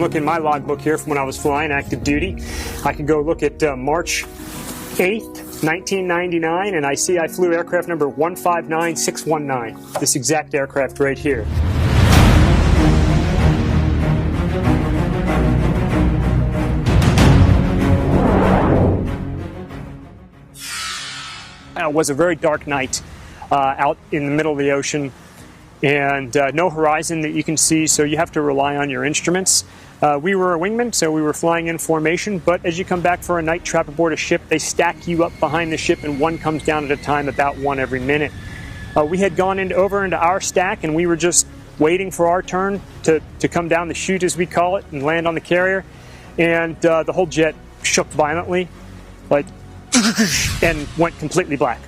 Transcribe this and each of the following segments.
look in my logbook here from when I was flying active duty. I can go look at March 8th, 1999, and I see I flew aircraft number 159619, this exact aircraft right here. It was a very dark night out in the middle of the ocean, and no horizon that you can see, so you have to rely on your instruments. We were a wingman, so we were flying in formation, but as you come back for a night trap aboard a ship, they stack you up behind the ship, and one comes down at a time, about one every minute. We had gone over into our stack, and we were just waiting for our turn to come down the chute, as we call it, and land on the carrier, and the whole jet shook violently, like, and went completely black.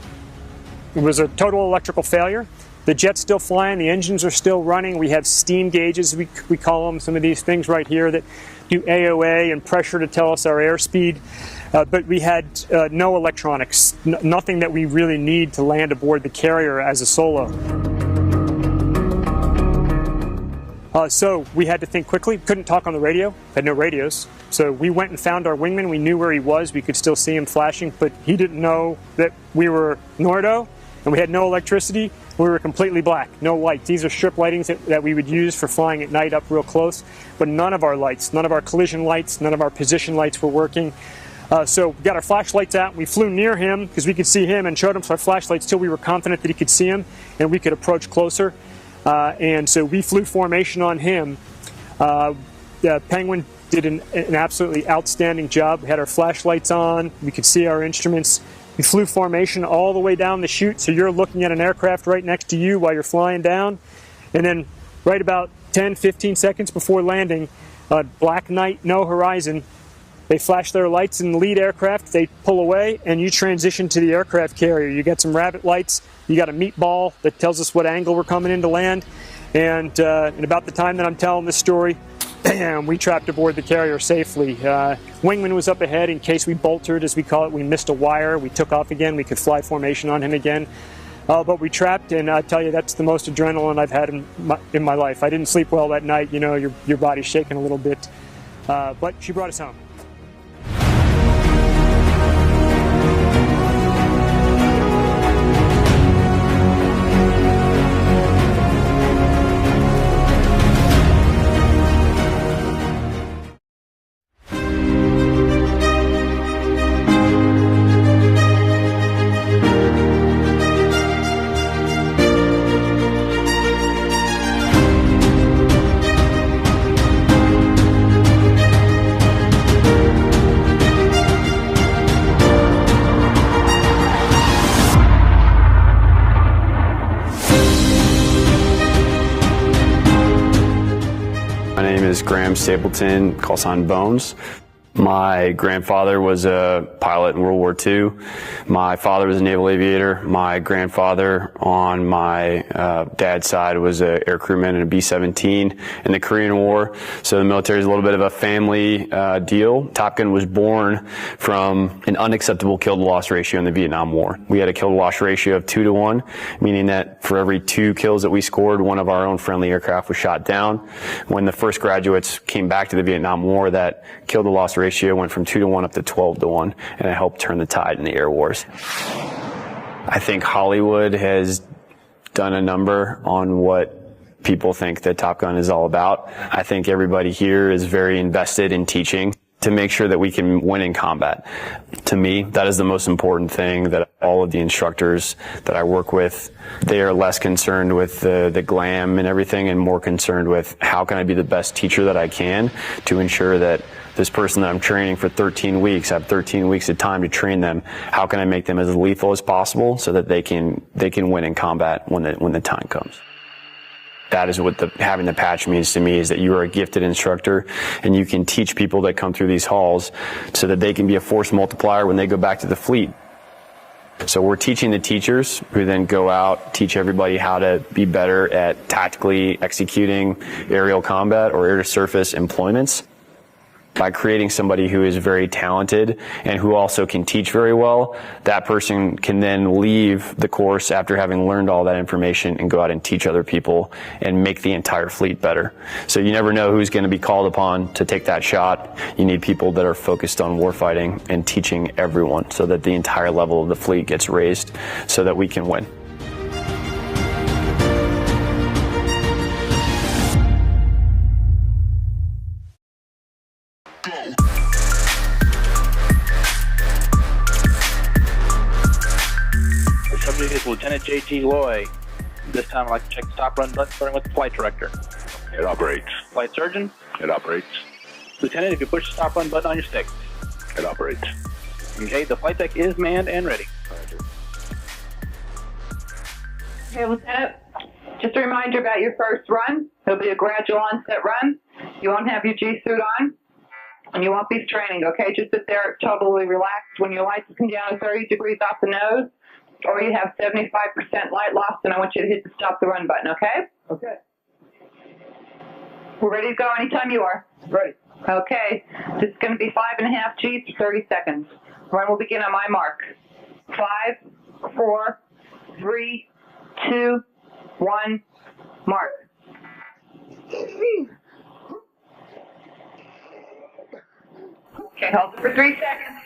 It was a total electrical failure. The jet's still flying, the engines are still running. We have steam gauges, we call them, some of these things right here that do AOA and pressure to tell us our airspeed. But we had no electronics, nothing that we really need to land aboard the carrier as a solo. So we had to think quickly, couldn't talk on the radio, had no radios. So we went and found our wingman, we knew where he was, we could still see him flashing, but he didn't know that we were Nordo, and we had no electricity, we were completely black, no lights. These are strip lightings that we would use for flying at night up real close, but none of our lights, none of our collision lights, none of our position lights were working. So we got our flashlights out, we flew near him because we could see him and showed him our flashlights till we were confident that he could see him and we could approach closer. And so we flew formation on him. Penguin did an absolutely outstanding job. We had our flashlights on, we could see our instruments. We flew formation all the way down the chute, so you're looking at an aircraft right next to you while you're flying down. And then right about 10-15 seconds before landing, black night, no horizon, they flash their lights in the lead aircraft, they pull away, and you transition to the aircraft carrier. You got some rabbit lights, you got a meatball that tells us what angle we're coming in to land, and about the time that I'm telling this story, we trapped aboard the carrier safely. Wingman was up ahead in case we boltered, as we call it. We missed a wire, we took off again, we could fly formation on him again. But we trapped, and I tell you, that's the most adrenaline I've had in my life. I didn't sleep well that night, you know, your body's shaking a little bit. But she brought us home. My name is Graham Stapleton, call sign Bones. My grandfather was a pilot in World War II. My father was a naval aviator. My grandfather on my dad's side was an air crewman in a B-17 in the Korean War. So the military is a little bit of a family deal. Top Gun was born from an unacceptable kill-to-loss ratio in the Vietnam War. We had a kill-to-loss ratio of 2-to-1, meaning that for every 2 kills that we scored, one of our own friendly aircraft was shot down. When the first graduates came back to the Vietnam War, that kill-to-loss ratio went from 2-to-1 up to 12-to-1, and it helped turn the tide in the air wars. I think Hollywood has done a number on what people think that Top Gun is all about. I think everybody here is very invested in teaching to make sure that we can win in combat. To me, that is the most important thing, that all of the instructors that I work with, they are less concerned with the glam and everything and more concerned with how can I be the best teacher that I can to ensure that this person that I'm training for 13 weeks, I have 13 weeks of time to train them. How can I make them as lethal as possible so that they can win in combat when the time comes? That is what having the patch means to me, is that you are a gifted instructor and you can teach people that come through these halls so that they can be a force multiplier when they go back to the fleet. So we're teaching the teachers who then go out, teach everybody how to be better at tactically executing aerial combat or air-to-surface employments. By creating somebody who is very talented and who also can teach very well, that person can then leave the course after having learned all that information and go out and teach other people and make the entire fleet better. So you never know who's going to be called upon to take that shot. You need people that are focused on warfighting and teaching everyone so that the entire level of the fleet gets raised so that we can win. Subject is Lieutenant J.T. Loy. This time I'd like to check the stop run button starting with the flight director. It operates. Flight surgeon. It operates. Lieutenant, if you push the stop run button on your stick. It operates. Okay, the flight deck is manned and ready. Okay, Lieutenant, just a reminder about your first run. It'll be a gradual onset run. You won't have your G-suit on, and you won't be straining, okay? Just sit there totally relaxed when your lights come down to 30 degrees off the nose, or you have 75% light loss, and I want you to hit the stop the run button, okay? Okay. We're ready to go anytime you are. Ready. Okay, this is going to be 5.5 Gs for 30 seconds. Run will begin on my mark. 5, 4, 3, 2, 1, mark. Okay, hold it for 3 seconds.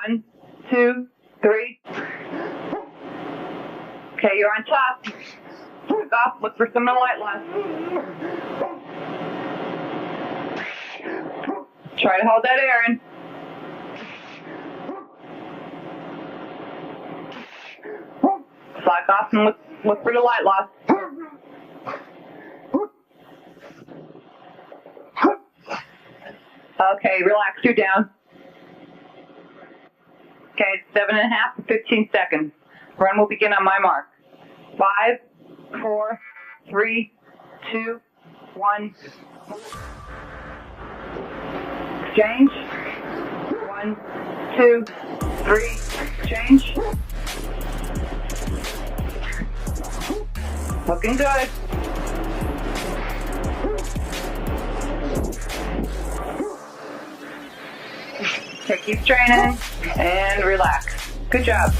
1, 2, 3. Okay, you're on top. Look off, look for some light loss. Try to hold that air in. Slack off and look for the light loss. Okay, relax, you're down. Okay, it's 7.5 to 15 seconds. Run will begin on my mark. 5, 4, 3, 2, 1. Exchange. 1, 2, 3. Change. Looking good. Okay, keep training and relax. Good job.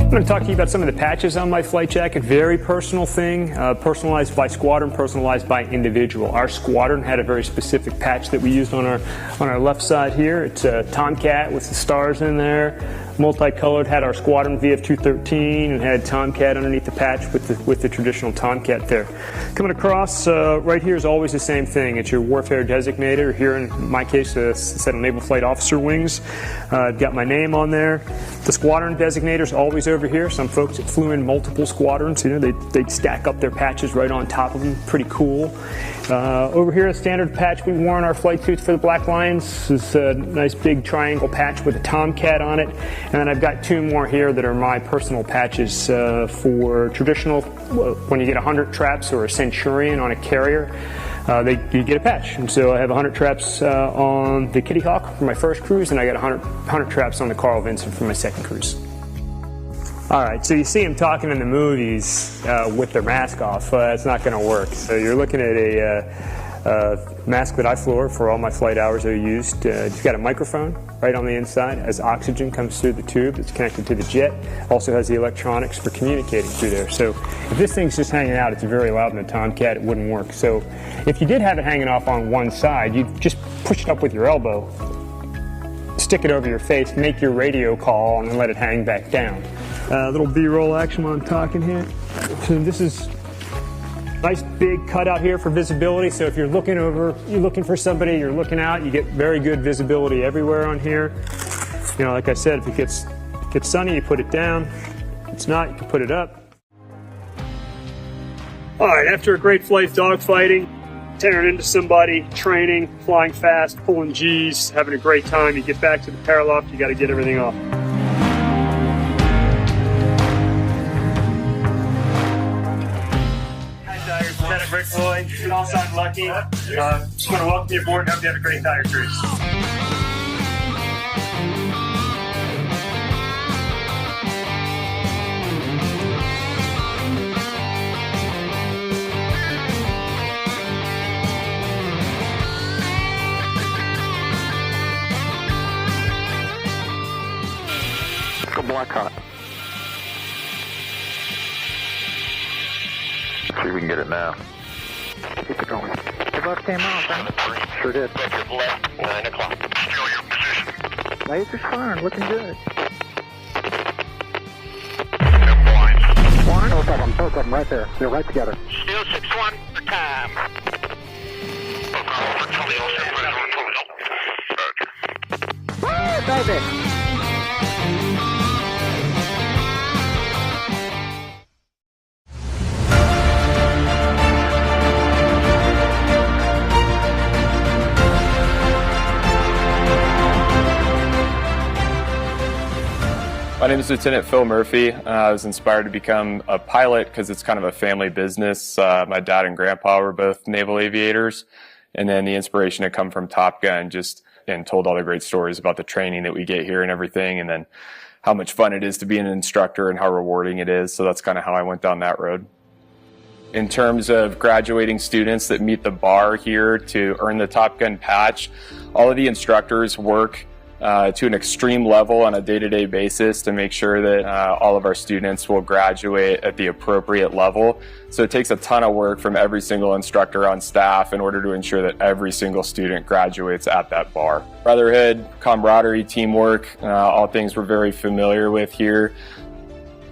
I'm going to talk to you about some of the patches on my flight jacket. Very personal thing, personalized by squadron, personalized by individual. Our squadron had a very specific patch that we used on our left side here. It's a Tomcat with the stars in there, multicolored. Had our squadron VF-213 and had Tomcat underneath the patch with the traditional Tomcat there. Coming across right here is always the same thing. It's your warfare designator. Here in my case, a set of Naval Flight Officer wings. I've got my name on there. The squadron designator is always over here. Some folks that flew in multiple squadrons, you know, they'd stack up their patches right on top of them. Pretty cool. Over here, a standard patch we wore on our flight suits for the Black Lions. This is a nice big triangle patch with a Tomcat on it. And then I've got 2 more here that are my personal patches for traditional, when you get 100 traps or a Centurion on a carrier, you get a patch. And so I have 100 traps on the Kitty Hawk for my first cruise, and I got 100 traps on the Carl Vinson for my second cruise. All right, so you see them talking in the movies with their mask off. It's not going to work. So you're looking at a mask that I flew for all my flight hours I used. It's got a microphone right on the inside as oxygen comes through the tube. It's connected to the jet. Also has the electronics for communicating through there. So if this thing's just hanging out, it's very loud in the Tomcat, it wouldn't work. So if you did have it hanging off on one side, you'd just push it up with your elbow, stick it over your face, make your radio call, and then let it hang back down. Little B-roll action while I'm talking here. So this is nice big cutout here for visibility. So if you're looking for somebody, you're looking out, you get very good visibility everywhere on here. You know, like I said, if it gets sunny, you put it down. If it's not, you can put it up. All right, after a great flight dogfighting, tearing into somebody, training, flying fast, pulling G's, having a great time, you get back to the paraloft, you got to get everything off. Lieutenant Rick Roy, call sign Lucky. Just want to welcome you aboard and hope you have a great tire cruise. Go Black Hot. See if we can get it now. Keep it going. The bus came off, huh? Sure did. Left, 9 o'clock. Still your position. Laser's firing, looking good. Blind. Both of them right there. They're right together. Still 6-1 for time. Woo, baby! My name is Lieutenant Phil Murphy. I was inspired to become a pilot because it's kind of a family business. My dad and grandpa were both naval aviators, and then the inspiration had come from Top Gun, and told all the great stories about the training that we get here and everything, and then how much fun it is to be an instructor and how rewarding it is. So that's kind of how I went down that road. In terms of graduating students that meet the bar here to earn the Top Gun patch, all of the instructors work to an extreme level on a day-to-day basis to make sure that all of our students will graduate at the appropriate level. So it takes a ton of work from every single instructor on staff in order to ensure that every single student graduates at that bar. Brotherhood, camaraderie, teamwork, all things we're very familiar with here.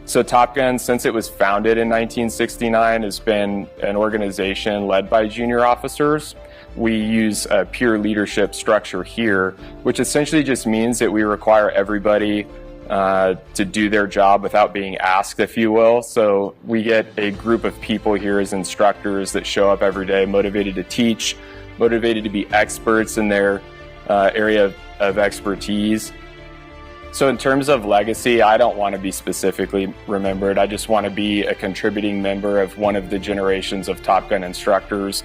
So Top Gun, since it was founded in 1969, has been an organization led by junior officers. We use a peer leadership structure here, which essentially just means that we require everybody to do their job without being asked, if you will. So we get a group of people here as instructors that show up every day motivated to teach, motivated to be experts in their area of expertise. So in terms of legacy, I don't want to be specifically remembered. I just want to be a contributing member of one of the generations of Top Gun instructors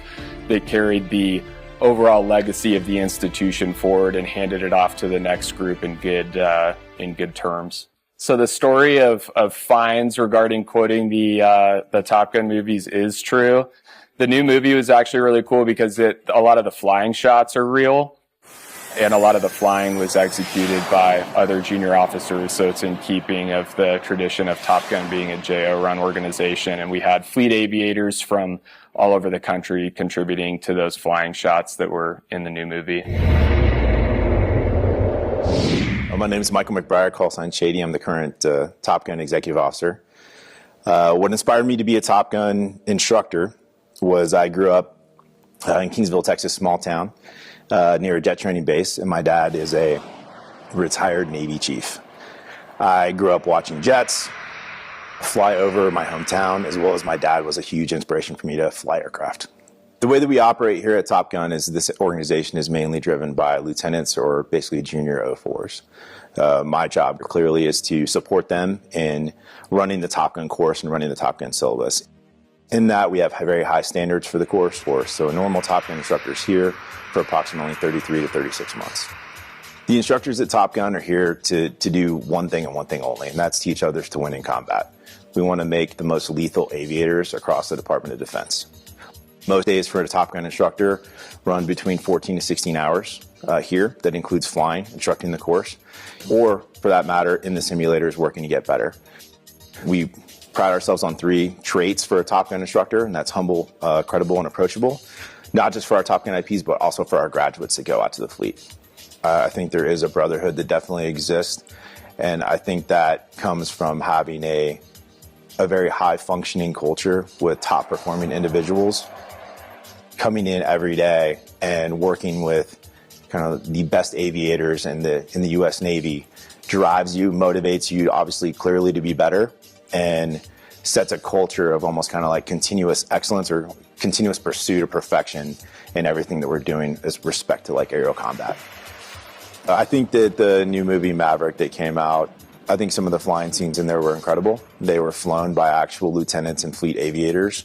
that carried the overall legacy of the institution forward and handed it off to the next group in good terms. So the story of fines regarding quoting the Top Gun movies is true. The new movie was actually really cool because a lot of the flying shots are real. And a lot of the flying was executed by other junior officers, so it's in keeping of the tradition of Top Gun being a JO-run organization. And we had fleet aviators from all over the country contributing to those flying shots that were in the new movie. My name is Michael McBride, call sign Shady. I'm the current Top Gun executive officer. What inspired me to be a Top Gun instructor was I grew up in Kingsville, Texas, small town. Near a jet training base, and my dad is a retired Navy chief. I grew up watching jets fly over my hometown, as well as my dad was a huge inspiration for me to fly aircraft. The way that we operate here at Top Gun is this organization is mainly driven by lieutenants or basically junior 04s. My job clearly is to support them in running the Top Gun course and running the Top Gun syllabus. In that, we have very high standards for the course. So a normal Top Gun instructor is here for approximately 33 to 36 months. The instructors at Top Gun are here to do one thing and one thing only, and that's teach others to win in combat. We want to make the most lethal aviators across the Department of Defense. Most days for a Top Gun instructor run between 14 to 16 hours here. That includes flying, instructing the course, or for that matter, in the simulators working to get better. We pride ourselves on 3 traits for a Top Gun instructor, and that's humble, credible, and approachable. Not just for our Top Gun IPs, but also for our graduates that go out to the fleet. I think there is a brotherhood that definitely exists, and I think that comes from having a very high-functioning culture with top-performing individuals coming in every day and working with kind of the best aviators in the U.S. Navy drives you, motivates you, obviously, clearly to be better, and sets a culture of almost kind of like continuous excellence or continuous pursuit of perfection in everything that we're doing with respect to like aerial combat. I think that the new movie Maverick that came out, I think some of the flying scenes in there were incredible. They were flown by actual lieutenants and fleet aviators.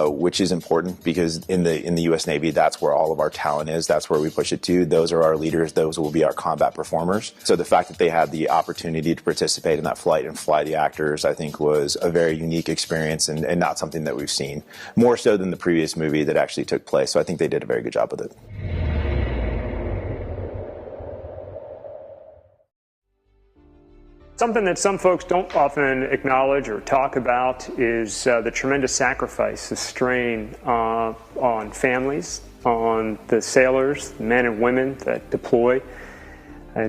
which is important because in the U.S. Navy, that's where all of our talent is. That's where we push it to. Those are our leaders. Those will be our combat performers. So the fact that they had the opportunity to participate in that flight and fly the actors, I think, was a very unique experience and not something that we've seen, more so than the previous movie that actually took place. So I think they did a very good job with it. Something that some folks don't often acknowledge or talk about is the tremendous sacrifice, the strain on families, on the sailors, the men and women that deploy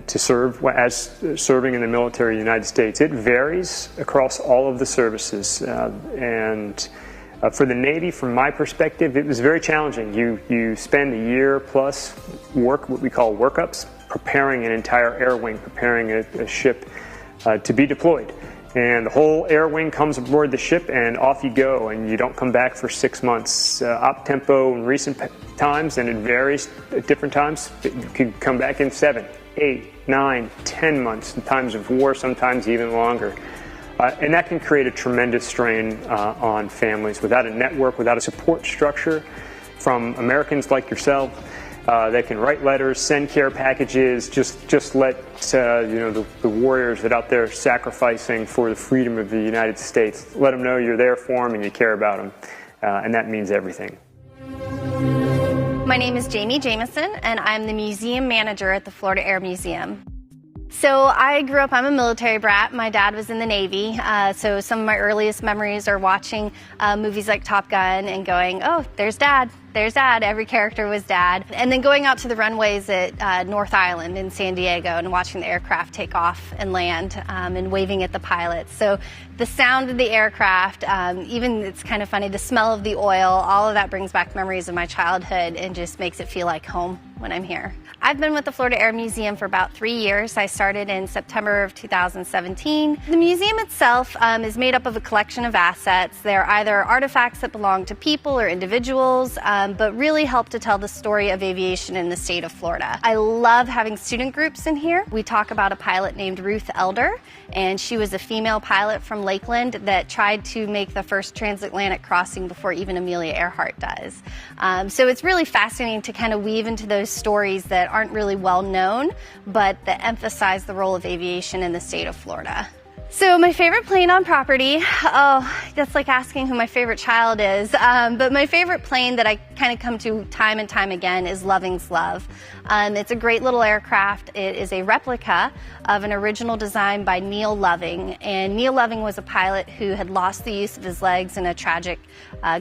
to serve as serving in the military of the United States. It varies across all of the services, and for the Navy, from my perspective, it was very challenging. You spend a year plus what we call workups, preparing an entire air wing, preparing a ship to be deployed. And the whole air wing comes aboard the ship and off you go, and you don't come back for 6 months. Op tempo in recent times, and it varies at different times, you could come back in 7, 8, 9, 10 months in times of war, sometimes even longer. And that can create a tremendous strain on families. Without a network, without a support structure from Americans like yourself, that can write letters, send care packages, just let the warriors that are out there sacrificing for the freedom of the United States, let them know you're there for them and you care about them, and that means everything. My name is Jamie Jameson, and I'm the museum manager at the Florida Air Museum. So I grew up, I'm a military brat. My dad was in the Navy, so some of my earliest memories are watching movies like Top Gun and going, oh, there's Dad. There's Dad. Every character was Dad. And then going out to the runways at North Island in San Diego and watching the aircraft take off and land and waving at the pilots. So the sound of the aircraft, even it's kind of funny, the smell of the oil, all of that brings back memories of my childhood and just makes it feel like home when I'm here. I've been with the Florida Air Museum for about 3 years. I started in September of 2017. The museum itself is made up of a collection of assets. They're either artifacts that belong to people or individuals, but really help to tell the story of aviation in the state of Florida. I love having student groups in here. We talk about a pilot named Ruth Elder, and she was a female pilot from Lakeland that tried to make the first transatlantic crossing before even Amelia Earhart does. So it's really fascinating to kind of weave into those stories that aren't really well known, but that emphasize the role of aviation in the state of Florida. So my favorite plane on property, oh, that's like asking who my favorite child is, but my favorite plane that I kind of come to time and time again is Loving's Love. It's a great little aircraft. It is a replica of an original design by Neil Loving, and Neil Loving was a pilot who had lost the use of his legs in a tragic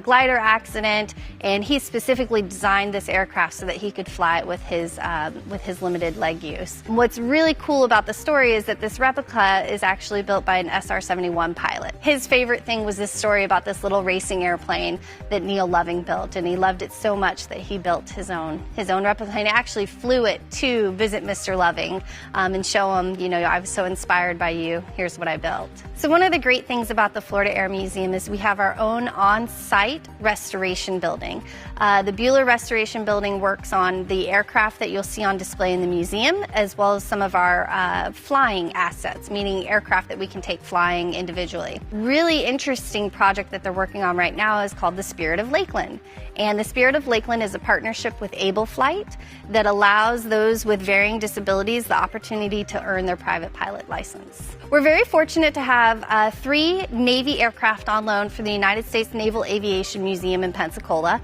glider accident, and he specifically designed this aircraft so that he could fly it with his limited leg use. What's really cool about the story is that this replica is actually built by an SR-71 pilot. His favorite thing was this story about this little racing airplane that Neil Loving built, and he loved it so much that he built his own replica. He actually flew it to visit Mr. Loving and show him, I was so inspired by you, here's what I built. So one of the great things about the Florida Air Museum is we have our own on-site restoration building. The Bueller Restoration Building works on the aircraft that you'll see on display in the museum, as well as some of our flying assets, meaning aircraft that we can take flying individually. Really interesting project that they're working on right now is called the Spirit of Lakeland. And the Spirit of Lakeland is a partnership with Able Flight that allows those with varying disabilities the opportunity to earn their private pilot license. We're very fortunate to have 3 Navy aircraft on loan for the United States Naval Aviation Museum in Pensacola.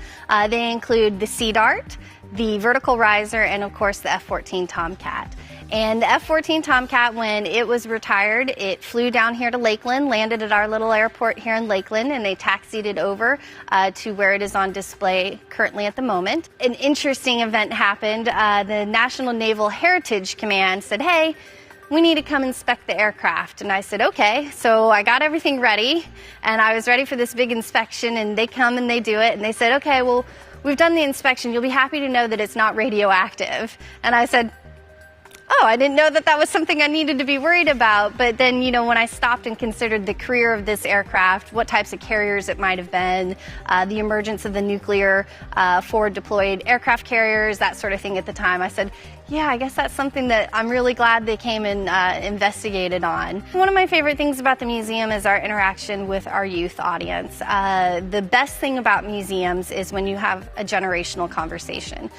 They include the Sea Dart, the Vertical Riser, and of course the F-14 Tomcat. And the F-14 Tomcat, when it was retired, it flew down here to Lakeland, landed at our little airport here in Lakeland, and they taxied it over to where it is on display currently at the moment. An interesting event happened. The National Naval Heritage Command said, hey, we need to come inspect the aircraft. And I said, okay. So I got everything ready, and I was ready for this big inspection, and they come and they do it, and they said, okay, well, we've done the inspection. You'll be happy to know that it's not radioactive. And I said, oh, I didn't know that that was something I needed to be worried about. But then, when I stopped and considered the career of this aircraft, what types of carriers it might have been, the emergence of the nuclear forward deployed aircraft carriers, that sort of thing at the time, I said, Yeah, I guess that's something that I'm really glad they came and investigated on. One of my favorite things about the museum is our interaction with our youth audience. The best thing about museums is when you have a generational conversation.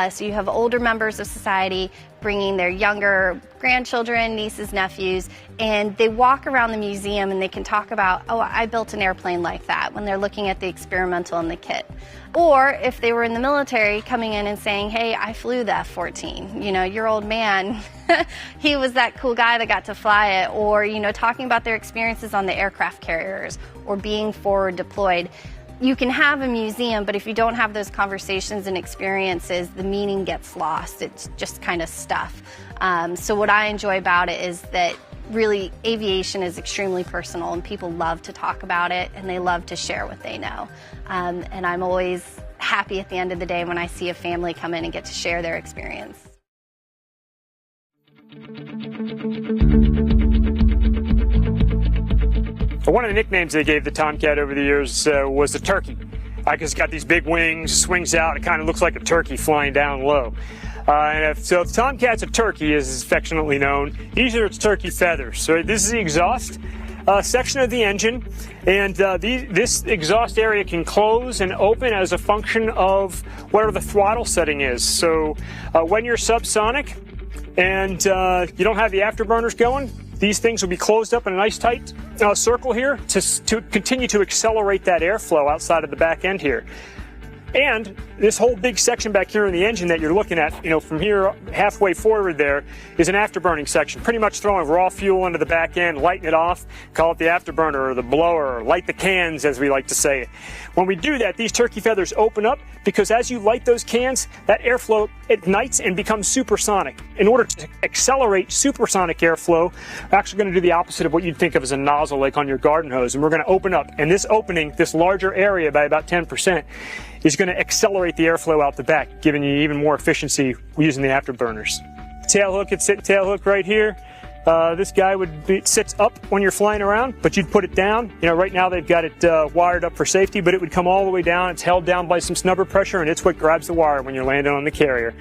So you have older members of society bringing their younger grandchildren, nieces, nephews, and they walk around the museum and they can talk about, oh, I built an airplane like that, when they're looking at the experimental and the kit. Or if they were in the military, coming in and saying, hey, I flew the F-14. You know, your old man, he was that cool guy that got to fly it. Or, you know, talking about their experiences on the aircraft carriers or being forward deployed. You can have a museum, but if you don't have those conversations and experiences, the meaning gets lost. It's just kind of stuff. So what I enjoy about it is that really aviation is extremely personal and people love to talk about it and they love to share what they know. And I'm always happy at the end of the day when I see a family come in and get to share their experience. One of the nicknames they gave the Tomcat over the years was the turkey. Because it's got these big wings, swings out, it kind of looks like a turkey flying down low. So if Tomcat's a turkey, as is affectionately known, these are its turkey feathers. So this is the exhaust section of the engine, and this exhaust area can close and open as a function of whatever the throttle setting is. So when you're subsonic and you don't have the afterburners going, these things will be closed up in a nice tight circle here to continue to accelerate that airflow outside of the back end here. And this whole big section back here in the engine that you're looking at, you know, from here halfway forward there is an afterburning section, pretty much throwing raw fuel into the back end, lighting it off, call it the afterburner or the blower, or light the cans as we like to say. When we do that, these turkey feathers open up because as you light those cans, that airflow ignites and becomes supersonic. In order to accelerate supersonic airflow, we're actually going to do the opposite of what you'd think of as a nozzle like on your garden hose, and we're going to open up. And this opening, this larger area by about 10%, is going to accelerate the airflow out the back, giving you even more efficiency using the afterburners. Tail hook, it's sitting tail hook right here. This guy sits up when you're flying around, but you'd put it down. You know, right now they've got it wired up for safety, but it would come all the way down. It's held down by some snubber pressure, and it's what grabs the wire when you're landing on the carrier.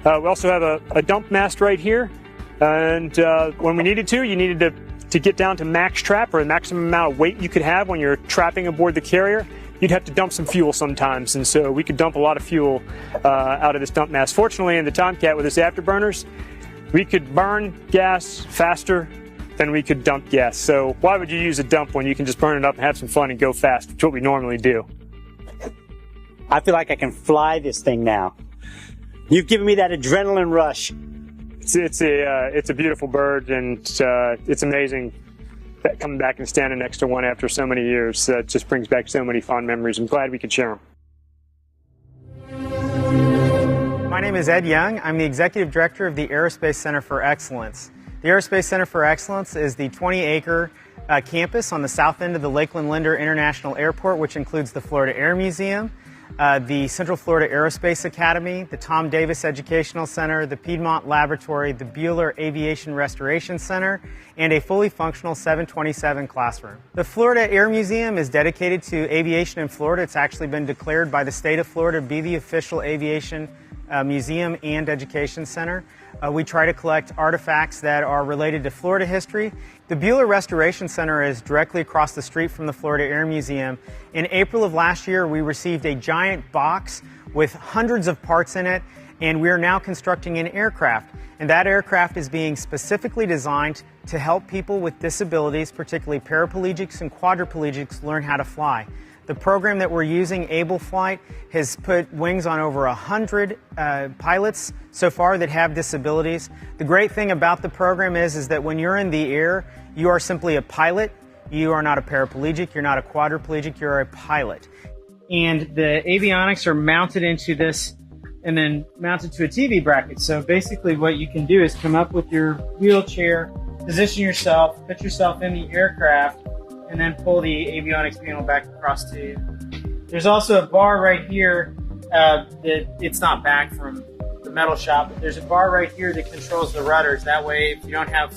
We also have a dump mast right here, and when we needed to, you needed to get down to max trap, or the maximum amount of weight you could have when you're trapping aboard the carrier. You'd have to dump some fuel sometimes, and so we could dump a lot of fuel out of this dump mast. Fortunately, in the Tomcat with its afterburners, we could burn gas faster than we could dump gas. So why would you use a dump when you can just burn it up and have some fun and go fast, which is what we normally do. I feel like I can fly this thing now. You've given me that adrenaline rush. It's a beautiful bird, and it's amazing that coming back and standing next to one after so many years. Just brings back so many fond memories. I'm glad we could share them. My name is Ed Young. I'm the Executive Director of the Aerospace Center for Excellence. The Aerospace Center for Excellence is the 20-acre campus on the south end of the Lakeland Linder International Airport, which includes the Florida Air Museum, the Central Florida Aerospace Academy, the Tom Davis Educational Center, the Piedmont Laboratory, the Bueller Aviation Restoration Center, and a fully functional 727 classroom. The Florida Air Museum is dedicated to aviation in Florida. It's actually been declared by the state of Florida to be the official aviation museum and education center. We try to collect artifacts that are related to Florida history. The Bueller Restoration Center is directly across the street from the Florida Air Museum. In April of last year, we received a giant box with hundreds of parts in it, and we are now constructing an aircraft. And that aircraft is being specifically designed to help people with disabilities, particularly paraplegics and quadriplegics, learn how to fly. The program that we're using, Able Flight, has put wings on over 100 pilots so far that have disabilities. The great thing about the program is that when you're in the air, you are simply a pilot. You are not a paraplegic, you're not a quadriplegic, you're a pilot. And the avionics are mounted into this and then mounted to a TV bracket. So basically what you can do is come up with your wheelchair, position yourself, put yourself in the aircraft, and then pull the avionics panel back across to you. There's also a bar right here that it's not back from the metal shop, but there's a bar right here that controls the rudders. That way, if you don't have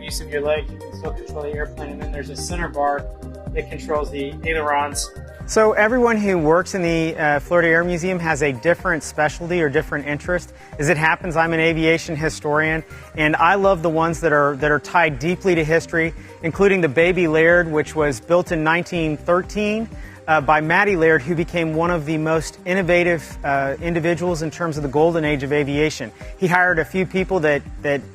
use of your legs, you can still control the airplane. And then there's a center bar that controls the ailerons So everyone who works in the Florida Air Museum has a different specialty or different interest. As it happens, I'm an aviation historian, and I love the ones that are tied deeply to history, including the Baby Laird, which was built in 1913 by Matty Laird, who became one of the most innovative individuals in terms of the golden age of aviation. He hired a few people that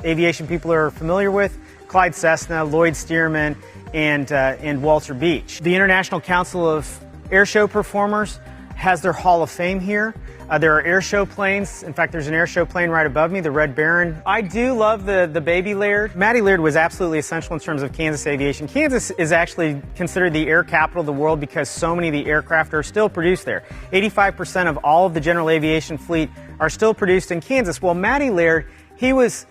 aviation people are familiar with: Clyde Cessna, Lloyd Stearman, and Walter Beach. The International Council of Air Show Performers has their Hall of Fame here. There are air show planes. In fact, there's an air show plane right above me, the Red Baron. I do love the Baby Laird. Matty Laird was absolutely essential in terms of Kansas aviation. Kansas is actually considered the air capital of the world because so many of the aircraft are still produced there. 85% of all of the general aviation fleet are still produced in Kansas. Well, Matty Laird, he was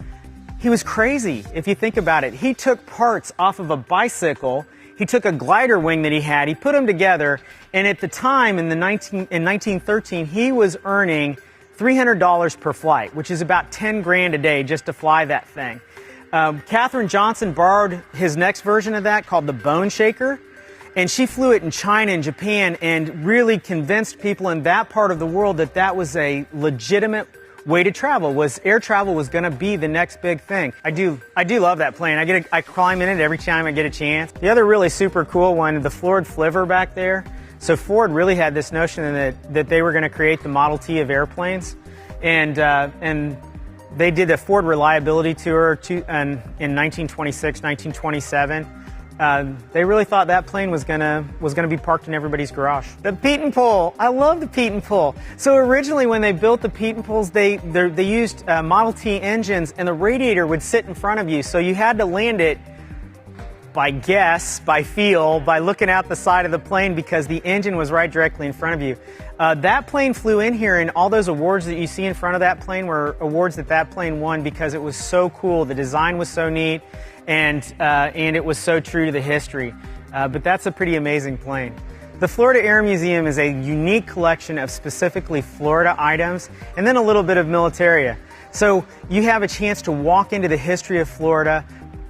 crazy if you think about it. He took parts off of a bicycle. He took a glider wing that he had, he put them together, and at the time, in 1913, he was earning $300 per flight, which is about 10 grand a day just to fly that thing. Katherine Johnson borrowed his next version of that called the Bone Shaker, and she flew it in China and Japan and really convinced people in that part of the world that that was a legitimate way to travel. Air travel was going to be the next big thing. I do love that plane. I climb in it every time I get a chance. The other really super cool one, the Ford Flivver back there. So Ford really had this notion that they were going to create the Model T of airplanes, and they did a Ford reliability tour in 1926, 1927. They really thought that plane was gonna be parked in everybody's garage. The Pete and Pull, I love the Pete and Pull. So originally, when they built the Pete and Pulls, they used Model T engines, and the radiator would sit in front of you. So you had to land it by guess, by feel, by looking out the side of the plane because the engine was right directly in front of you. That plane flew in here, and all those awards that you see in front of that plane were awards that plane won because it was so cool. The design was so neat. And it was so true to the history. But that's a pretty amazing plane. The Florida Air Museum is a unique collection of specifically Florida items and then a little bit of militaria. So you have a chance to walk into the history of Florida,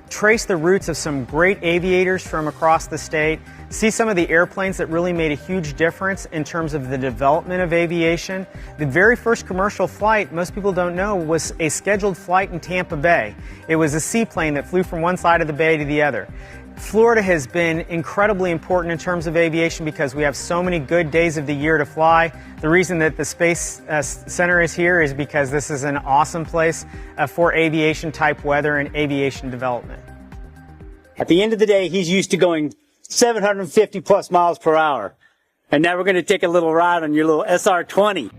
trace the roots of some great aviators from across the state, see some of the airplanes that really made a huge difference in terms of the development of aviation. The very first commercial flight, most people don't know, was a scheduled flight in Tampa Bay. It was a seaplane that flew from one side of the bay to the other. Florida has been incredibly important in terms of aviation because we have so many good days of the year to fly. The reason that the Space Center is here is because this is an awesome place for aviation type weather and aviation development. At the end of the day, he's used to going 750 plus miles per hour. And now we're going to take a little ride on your little SR-20.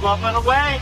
Up and away.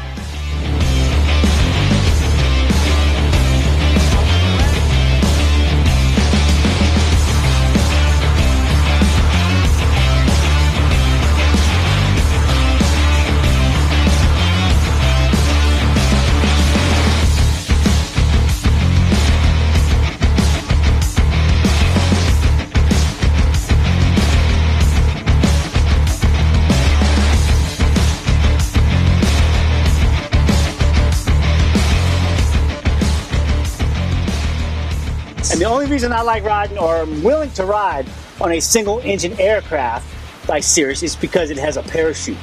And the only reason I like riding, or I'm willing to ride, on a single-engine aircraft like Cirrus is because it has a parachute.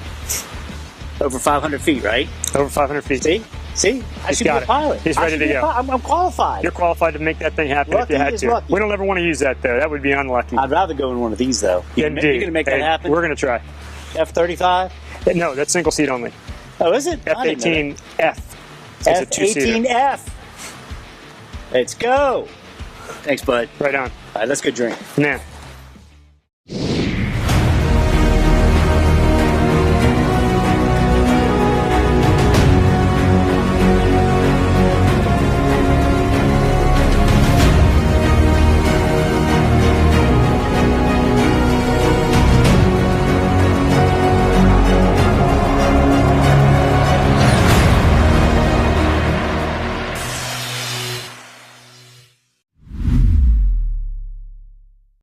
Over 500 feet, right? Over 500 feet. See? I should be a pilot. He's ready to go. I'm qualified. You're qualified to make that thing happen if you had to. Lucky. We don't ever want to use that, though. That would be unlucky. I'd rather go in one of these, though. You're going to make that happen? We're going to try. F-35? No, that's single seat only. Oh, is it? F-18F. F-18F. Let's go. Thanks, bud. Right on. All right, let's go drink. Nah.